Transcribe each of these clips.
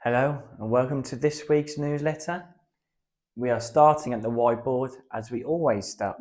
Hello and welcome to this week's newsletter. We are starting at the whiteboard as we always start,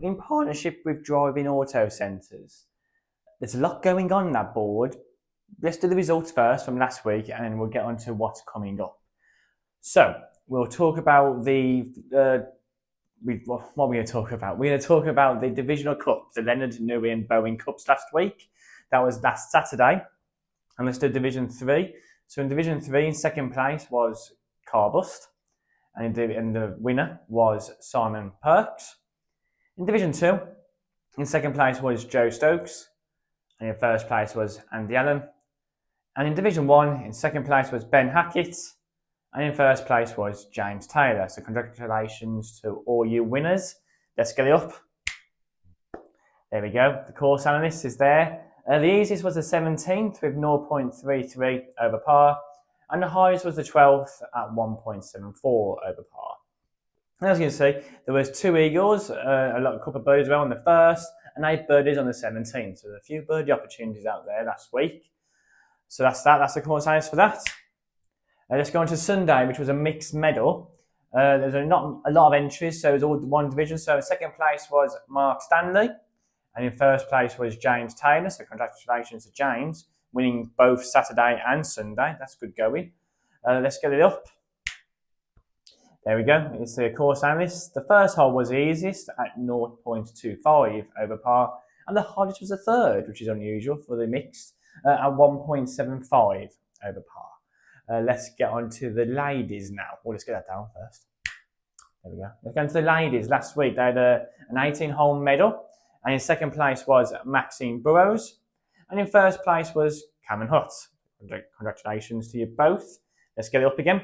in partnership with Driving Auto Centres. There's a lot going on that board. Let's do the results first from last week and then we'll get on to what's coming up. So we'll talk about what are we going to talk about? We're going to talk about the divisional cups, the Leonard Newey and Bowen Cups last week. That was last Saturday. And let's do Division 3. So in Division 3, in second place was Carbust. And the winner was Simon Perks. In Division 2, in second place was Joe Stokes. And in first place was Andy Allen. And in Division 1, in second place was Ben Hackett. And in first place was James Taylor. So congratulations to all you winners. Let's get it up. There we go. The course analyst is there. The easiest was the 17th with 0.33 over par, and the highest was the 12th at 1.74 over par. And as you can see, there was 2 eagles, a couple of birdies as well on the first, and 8 birdies on the 17th. So there's a few birdie opportunities out there last week. So that's that. That's the course analyst for that. Let's go on to Sunday, which was a mixed medal. There's not a lot of entries, so it was all one division. So second place was Mark Stanley. And in first place was James Taylor, so congratulations to James, winning both Saturday and Sunday. That's good going. Let's get it up. There we go. It's the course analyst. The first hole was the easiest at 0.25 over par, and the hardest was the third, which is unusual for the mixed, at 1.75 over par. Let's get on to the ladies now. Well, let's get that down first. There we go. Let's go on to the ladies. Last week they had an 18-hole medal. And in second place was Maxine Burrows. And in first place was Cameron Hutt. Congratulations to you both. Let's get it up again.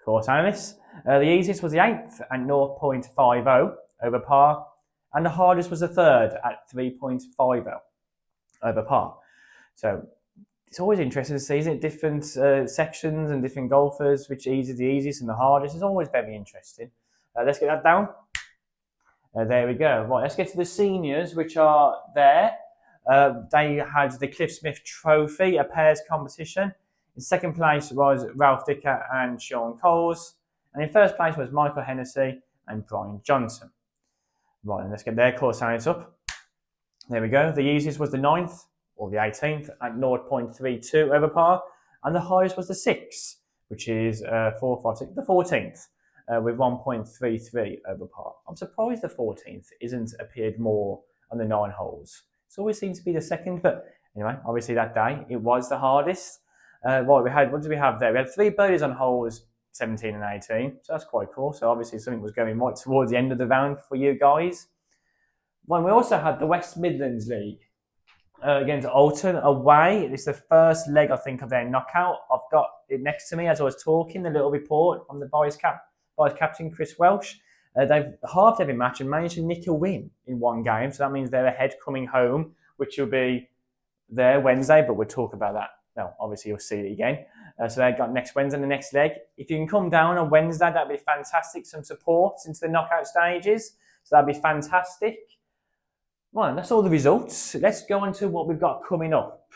Course analysts. The easiest was the 8th at 0.50 over par. And the hardest was the third at 3.50 over par. So it's always interesting to see, isn't it? Different sections and different golfers, which is the easiest and the hardest. It's always very interesting. Let's get that down. There we go. Right, let's get to the seniors, which are there. They had the Cliff Smith Trophy, a pairs competition. In second place was Ralph Dicker and Sean Coles. And in first place was Michael Hennessy and Brian Johnson. Right, and let's get their course analysts up. There we go. The easiest was the 9th, or the 18th, at 0.32 over par. And the highest was the 6th, which is the 14th. With 1.33 over par. I'm surprised the 14th isn't appeared more on the 9 holes. It always seems to be the second, but anyway, obviously that day it was the hardest. What did we have there? We had 3 birdies on holes 17 and 18, so that's quite cool. So obviously something was going right towards the end of the round for you guys. Well, we also had the West Midlands League against Alton away. It's the first leg, I think, of their knockout. I've got it next to me as I was talking, the little report from the vice captain Chris Welsh. They've halved every match and managed to nick a win in one game. So that means they're ahead coming home, which will be there Wednesday, but we'll talk about that. No, obviously you'll see it again. So they've got next Wednesday and the next leg. If you can come down on Wednesday, that'd be fantastic. Some support into the knockout stages. So that'd be fantastic. Right, that's all the results. Let's go on to what we've got coming up.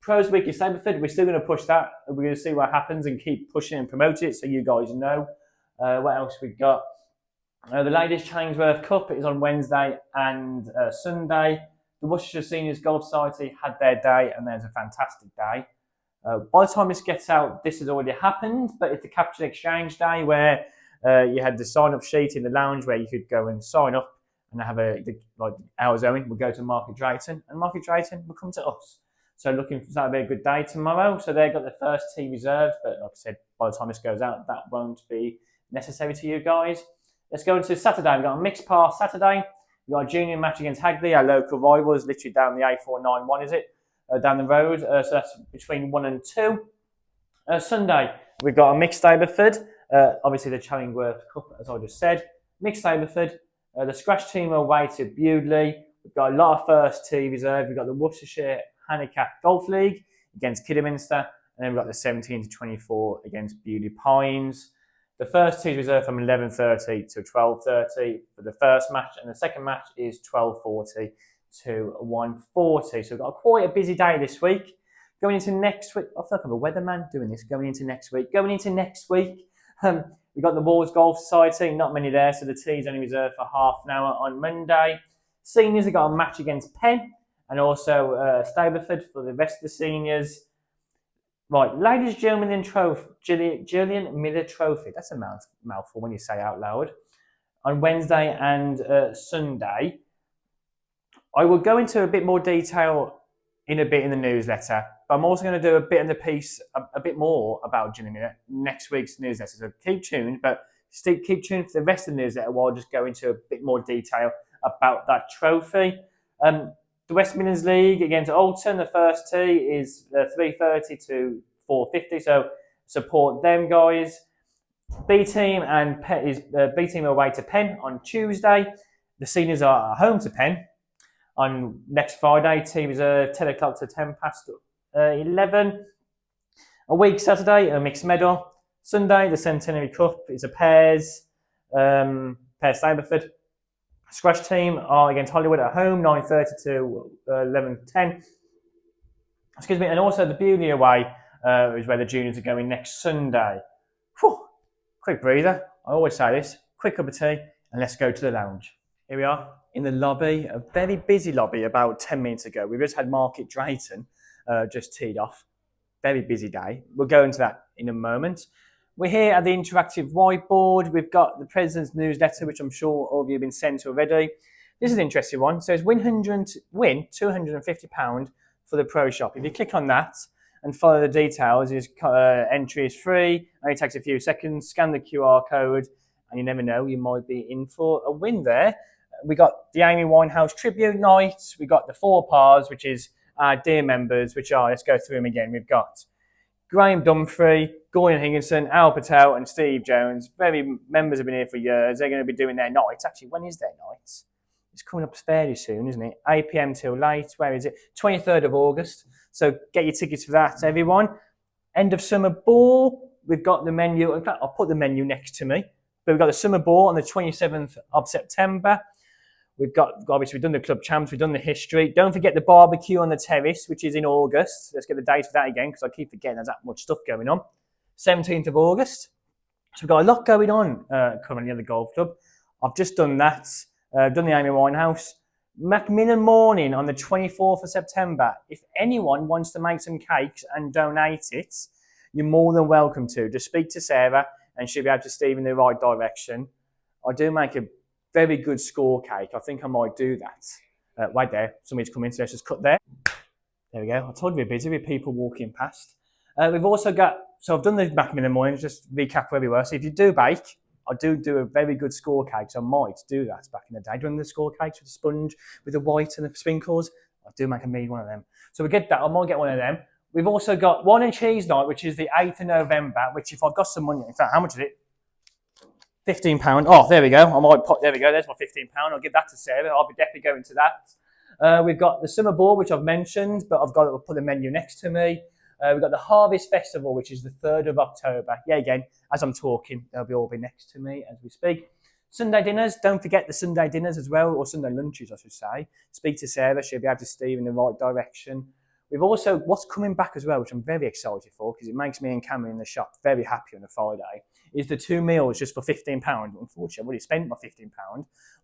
Pros Weekly Stableford, we're still going to push that. We're going to see what happens and keep pushing it and promoting it so you guys know. What else we've got? The Ladies Chainsworth Cup is on Wednesday and Sunday. The Worcestershire Seniors Golf Society had their day and there's a fantastic day. By the time this gets out, this has already happened, but it's the Capital Exchange Day where you had the sign-up sheet in the lounge where you could go and sign up and have hours owing. We'll go to Market Drayton and Market Drayton will come to us. So looking for that'll be a good day tomorrow. So they've got the first tee reserved, but like I said, by the time this goes out, that won't be necessary to you guys. Let's go into Saturday. We've got a mixed par Saturday. We've got a junior match against Hagley, our local rivals, literally down the A491, is it? Down the road. So that's between 1 and 2. Sunday, we've got a mixed Stableford. Obviously the Challingworth Cup, as I just said. Mixed Stableford. The scratch team are away to Bewdley. We've got a lot of first tee reserved. We've got the Worcestershire Handicap Golf League against Kidderminster, and then we've got the 17 to 24 against Bewdley Pines. The first tee is reserved from 11:30 to 12:30 for the first match, and the second match is 12:40 to 1:40. So we've got quite a busy day this week. Going into next week, I feel like I'm a weatherman doing this. Going into next week, we've got the Wars Golf Society, not many there, so the tea's only reserved for half an hour on Monday. Seniors have got a match against Penn and also Stableford for the rest of the seniors. Right, ladies, gentlemen, Julian Miller Trophy. That's a mouthful when you say it out loud. On Wednesday and Sunday. I will go into a bit more detail in a bit in the newsletter, but I'm also going to do a bit in the piece, a bit more about Julian Miller next week's newsletter. So keep tuned, but keep tuned for the rest of the newsletter while I'll just go into a bit more detail about that trophy. The West Midlands League against Alton, the first tee is 3:30 to 4:50, so support them guys. B team away to Penn on Tuesday. The seniors are home to Penn on next Friday. Team is 10 o'clock to 10 past 11. A week Saturday, a mixed medal. Sunday, the Centenary Cup is a pairs Stableford. Scratch team are against Hollywood at home, 9:30 to 11:10. Excuse me, and also the Bewley away is where the juniors are going next Sunday. Whew. Quick breather. I always say this. Quick cup of tea, and let's go to the lounge. Here we are in the lobby, a very busy lobby about 10 minutes ago. We just had Market Drayton just teed off. Very busy day. We'll go into that in a moment. We're here at the interactive whiteboard. We've got the President's newsletter, which I'm sure all of you have been sent already. This is an interesting one. So it's win £250 for the Pro Shop. If you click on that and follow the details, entry is free, only takes a few seconds, scan the QR code, and you never know, you might be in for a win there. We got the Amy Winehouse Tribute Night. We got the 4 Pars, which is our dear members, which are, let's go through them again. We've got Graham Dumfrey, Gordon Higginson, Al Patel, and Steve Jones. Members have been here for years. They're going to be doing their nights. Actually, when is their nights? It's coming up fairly soon, isn't it? 8 p.m. till late. Where is it? 23rd of August. So get your tickets for that, everyone. End of summer ball. We've got the menu. In fact, I'll put the menu next to me. But we've got the summer ball on the 27th of September. We've done the club champs, we've done the history. Don't forget the barbecue on the terrace, which is in August. Let's get the date for that again, because I keep forgetting there's that much stuff going on. 17th of August. So we've got a lot going on currently at the golf club. I've just done that. Done the Amy Winehouse. Macmillan Morning on the 24th of September. If anyone wants to make some cakes and donate it, you're more than welcome to. Just speak to Sarah and she'll be able to steer in the right direction. I do make a very good score cake. I think I might do that. Right there, somebody's coming, so let's just cut there. There we go. I told you we're busy with people walking past. We've also got, so I've done the Macmillan Morning, just recap where we were. So if you do bake, I do a very good score cake, so I might do that back in the day. Doing the score cakes with the sponge, with the white and the sprinkles, I do make a mean one of them. So we get that, I might get one of them. We've also got wine and cheese night, which is the 8th of November, which if I've got some money, in fact, how much is it? £15. Oh, there we go. There we go. There's my £15. I'll give that to Sarah. I'll be definitely going to that. We've got the summer ball, which I've mentioned, but I've got to put the menu next to me. We've got the Harvest Festival, which is the 3rd of October. Yeah, again, as I'm talking, they'll all be next to me as we speak. Sunday dinners. Don't forget the Sunday dinners as well, or Sunday lunches, I should say. Speak to Sarah. She'll be able to steer in the right direction. We've also, what's coming back as well, which I'm very excited for, because it makes me and Cameron in the shop very happy on a Friday, is the 2 meals just for £15. Unfortunately, I've already spent my £15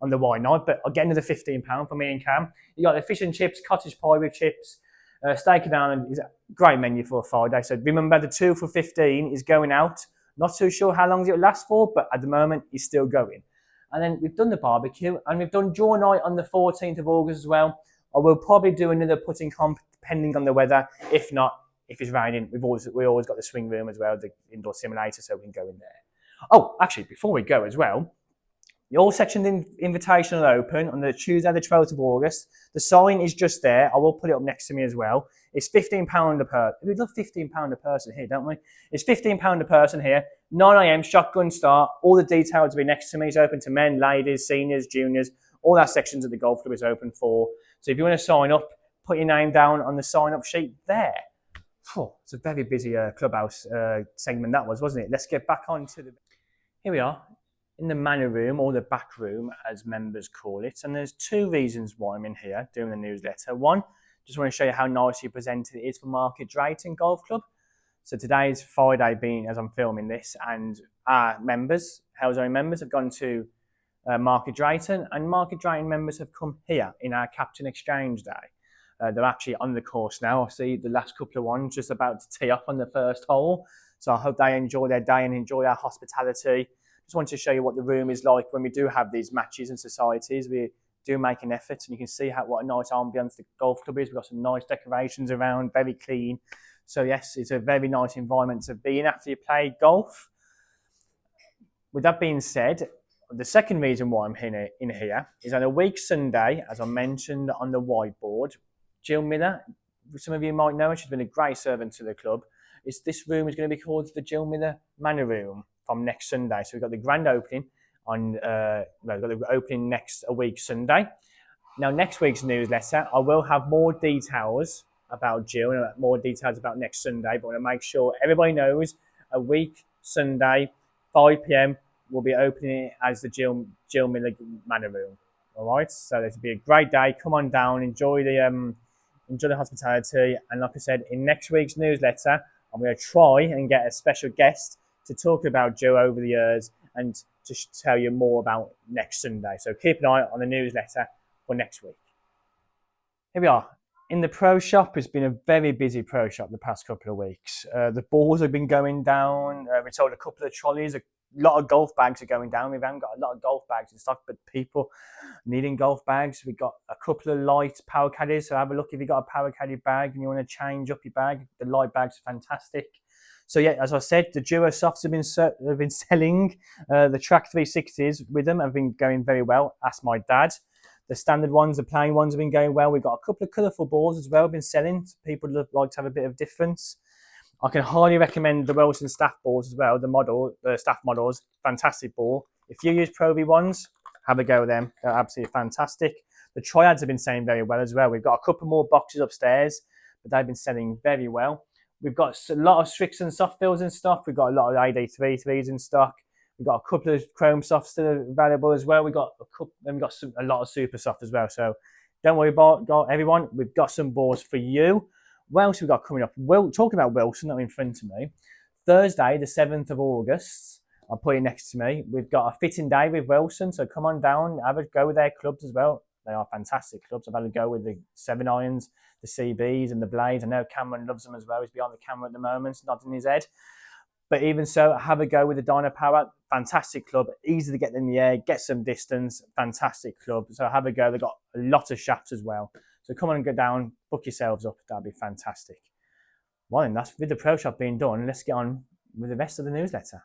on the wine night, but I'll get another £15 for me and Cam. You got the fish and chips, cottage pie with chips, steak and island is a great menu for a Friday. So remember, the 2 for £15 is going out. Not too sure how long it'll last for, but at the moment, it's still going. And then we've done the barbecue, and we've done draw night on the 14th of August as well. I will probably do another putting comp, depending on the weather. If not, if it's raining, we always got the swing room as well, the indoor simulator, so we can go in there. Oh, actually, before we go as well, the all section invitation will open on the Tuesday, the 12th of August. The sign is just there. I will put it up next to me as well. It's £15 a person. We love £15 a person here, don't we? It's £15 a person here. 9 a.m, shotgun start. All the details will be next to me. It's open to men, ladies, seniors, juniors. All our sections of the golf club is open for. So if you want to sign up, put your name down on the sign-up sheet there. It's a very busy clubhouse segment that was, wasn't it? Let's get back on to the... Here we are in the manor room, or the back room, as members call it. And there's 2 reasons why I'm in here doing the newsletter. One, Just want to show you how nicely presented it is for Market Drayton Golf Club. So today is Friday, being as I'm filming this, and our members, Hell's Own members, have gone to Market Drayton, and Market Drayton members have come here in our Captain Exchange Day. They're actually on the course now. I see the last couple of ones just about to tee off on the first hole. So I hope they enjoy their day and enjoy our hospitality. Just wanted to show you what the room is like when we do have these matches and societies. We do make an effort, and you can see what a nice ambience the golf club is. We've got some nice decorations around, very clean. So yes, it's a very nice environment to be in after you play golf. With that being said, the second reason why I'm in here is on a week Sunday, as I mentioned on the whiteboard, Jill Miller, some of you might know her, she's been a great servant to the club. This room is going to be called the Jill Miller Manor Room from next Sunday. So we've got the grand opening on, we've got the opening next week Sunday. Now, next week's newsletter, I will have more details about Jill and more details about next Sunday, but I want to make sure everybody knows a week Sunday, 5 p.m, we'll be opening it as the Jill Miller Manor Room. All right, so this will be a great day. Come on down, enjoy the hospitality, and like I said, in next week's newsletter, I'm going to try and get a special guest to talk about Jill over the years and to tell you more about next Sunday. So keep an eye on the newsletter for next week. Here we are. In the pro shop, it's been a very busy pro shop the past couple of weeks. The balls have been going down. We sold a couple of trolleys. A lot of golf bags are going down. We haven't got a lot of golf bags in stock, but people needing golf bags. We've got a couple of light power caddies. So have a look if you've got a power caddy bag and you want to change up your bag. The light bags are fantastic. So yeah, as I said, the Duo Softs have been selling. The Track 360s with them have been going very well. Ask my dad. The standard ones, the plain ones have been going well. We've got a couple of colourful balls as well, been selling. People like to have a bit of difference. I can highly recommend the Wilson staff balls as well, the staff models, fantastic ball. If you use Pro V1s, have a go with them. They're absolutely fantastic. The Triads have been selling very well as well. We've got a couple more boxes upstairs, but they've been selling very well. We've got a lot of Strixon soft fills in stock. We've got a lot of AD33s in stock. We've got a couple of Chrome Softs still available as well. We've got a lot of Super Soft as well. So don't worry about everyone. We've got some balls for you. What else have we got coming up? Well, talking about Wilson, that in front of me. Thursday, the 7th of August, I'll put it next to me. We've got a fitting day with Wilson. So come on down, have a go with their clubs as well. They are fantastic clubs. I've had a go with the 7 irons, the CBs and the blades. I know Cameron loves them as well. He's behind the camera at the moment, nodding his head. But even so, have a go with the Dyno Power. Fantastic club, easy to get in the air, get some distance. Fantastic club. So have a go. They've got a lot of shafts as well. So come on and go down, book yourselves up. That'd be fantastic. Well, then that's with the pro shop being done. Let's get on with the rest of the newsletter.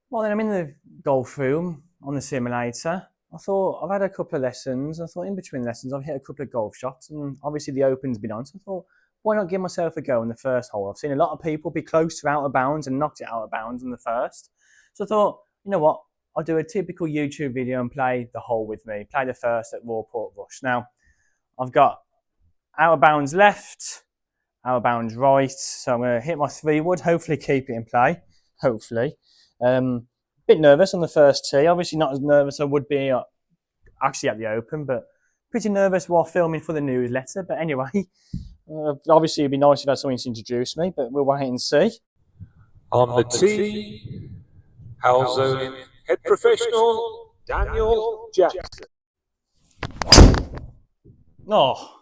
Well, then I'm in the golf room on the simulator. I thought I've had a couple of lessons. I thought in between lessons I've hit a couple of golf shots, and obviously the Open's been on. So I thought, why not give myself a go in the first hole? I've seen a lot of people be close to out of bounds and knocked it out of bounds in the first. So I thought, you know what? I'll do a typical YouTube video and play the hole with me. Play the first at Rawport Rush. Now, I've got out of bounds left, out of bounds right. So I'm going to hit my 3-wood, hopefully keep it in play. Hopefully. Bit nervous on the first tee. Obviously not as nervous as I would be actually at the Open, but pretty nervous while filming for the newsletter. But anyway, obviously it'd be nice if I had someone to introduce me, but we'll wait and see. On the tee, Hell's Own head professional, Daniel Jackson. Oh,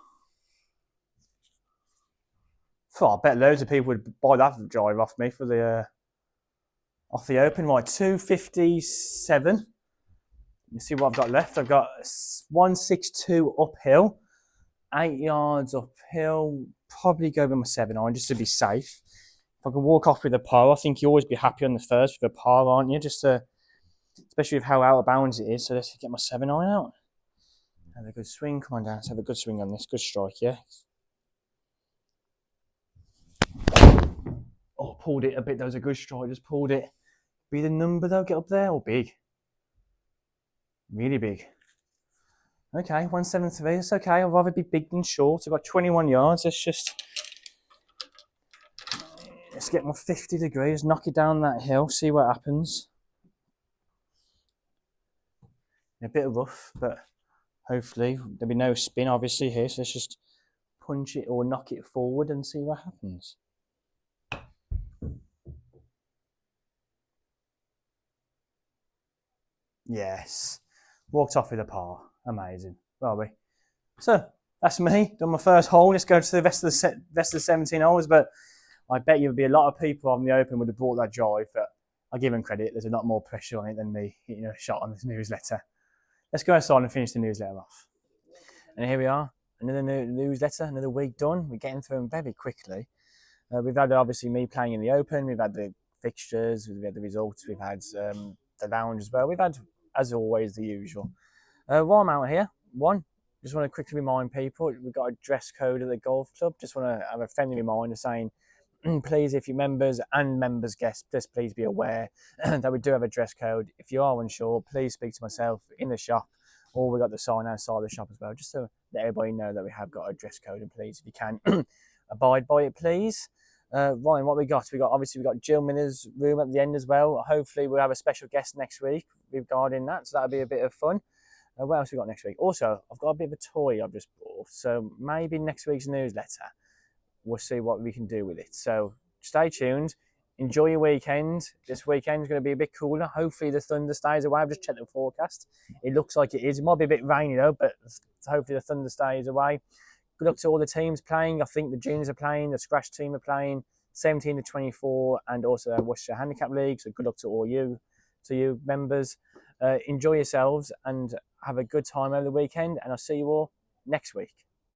I bet loads of people would buy that drive off me for the off the Open. Right, 257. Let's see what I've got left. I've got 162 uphill, 8 yards uphill. Probably go with my 7-iron just to be safe. If I can walk off with a par, I think you always be happy on the first with a par, aren't you? Just especially with how out of bounds it is. So let's get my 7-iron out. Have a good swing. Come on down. Let's have a good swing on this. Good strike, yeah. Oh, pulled it a bit. That was a good strike. Just pulled it. Be the number though. Get up there. Oh, big. Really big. Okay, 173. That's okay. I'd rather be big than short. I've got 21 yards. Let's get my 50 degrees. Knock it down that hill. See what happens. A bit of rough, but Hopefully there'll be no spin obviously here, so let's just punch it or knock it forward and see what happens. Yes, walked off with a par. Amazing. Well, we. So that's me. Done my first hole. Let's go to the rest of the 17 holes. But I bet you would be a lot of people on the Open would have bought that drive. But I give them credit. There's a lot more pressure on it than me hitting a shot on this newsletter. Let's go outside and finish the newsletter off. And here we are. Another newsletter. Another week done. We're getting through them very quickly. We've had obviously me playing in the Open. We've had the fixtures. We've had the results. We've had the lounge as well. We've had, as always, the usual. While I'm out here, just want to quickly remind people we've got a dress code at the golf club. Just want to have a friendly reminder saying, please, if you're members and members guests, just please be aware that we do have a dress code. If you are unsure, please speak to myself in the shop, or we got the sign outside the shop as well, just to let everybody know that we have got a dress code. And please, if you can, abide by it, please. Ryan, what we got? We got Jill Miller's room at the end as well. Hopefully, we'll have a special guest next week regarding that, so that'll be a bit of fun. What else we got next week? Also, I've got a bit of a toy I've just bought, so maybe next week's newsletter, we'll see what we can do with it. So stay tuned. Enjoy your weekend. This weekend's going to be a bit cooler. Hopefully the thunder stays away. I've just checked the forecast. It looks like it is. It might be a bit rainy though, but hopefully the thunder stays away. Good luck to all the teams playing. I think the juniors are playing, the scratch team are playing, 17 to 24, and also the Worcestershire Handicap League. So good luck to all you members. Enjoy yourselves and have a good time over the weekend, and I'll see you all next week.